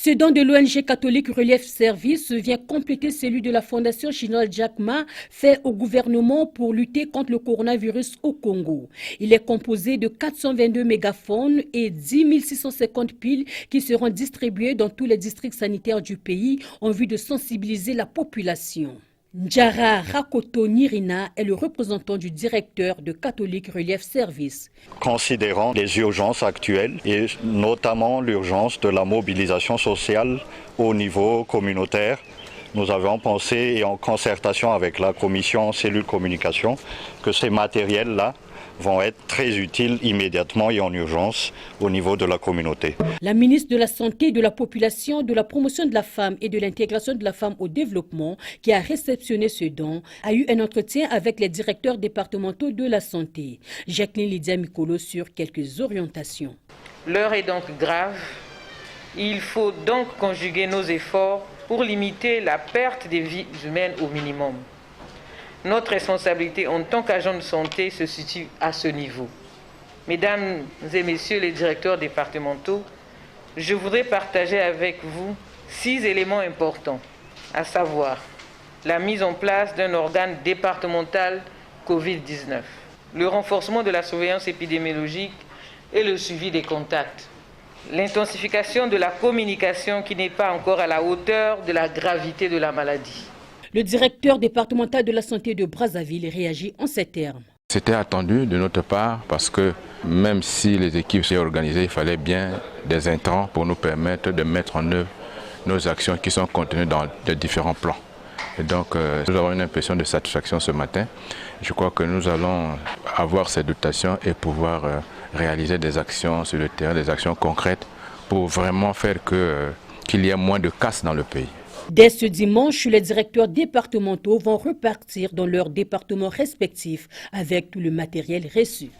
Ce don de l'ONG catholique Relief Service vient compléter celui de la Fondation chinoise Jack Ma fait au gouvernement pour lutter contre le coronavirus au Congo. Il est composé de 422 mégaphones et 10 650 piles qui seront distribuées dans tous les districts sanitaires du pays en vue de sensibiliser la population. Njara Rakoto Nirina est le représentant du directeur de Catholic Relief Service. Considérant les urgences actuelles et notamment l'urgence de la mobilisation sociale au niveau communautaire, nous avons pensé, et en concertation avec la commission cellule communication, que ces matériels-là vont être très utiles immédiatement et en urgence au niveau de la communauté. La ministre de la Santé, de la Population, de la Promotion de la Femme et de l'Intégration de la Femme au Développement, qui a réceptionné ce don, a eu un entretien avec les directeurs départementaux de la santé. Jacqueline Lydia Mikolo sur quelques orientations. L'heure est donc grave. Il faut donc conjuguer nos efforts pour limiter la perte des vies humaines au minimum. Notre responsabilité en tant qu'agent de santé se situe à ce niveau. Mesdames et messieurs les directeurs départementaux, je voudrais partager avec vous 6 éléments importants, à savoir la mise en place d'un organe départemental Covid-19, le renforcement de la surveillance épidémiologique et le suivi des contacts, l'intensification de la communication qui n'est pas encore à la hauteur de la gravité de la maladie. Le directeur départemental de la santé de Brazzaville réagit en ces termes. C'était attendu de notre part parce que même si les équipes s'étaient organisées, il fallait bien des intrants pour nous permettre de mettre en œuvre nos actions qui sont contenues dans les différents plans. Et donc nous avons une impression de satisfaction ce matin. Je crois que nous allons avoir ces dotations et pouvoir réaliser des actions sur le terrain, des actions concrètes pour vraiment faire qu'il y ait moins de casse dans le pays. Dès ce dimanche, les directeurs départementaux vont repartir dans leurs départements respectifs avec tout le matériel reçu.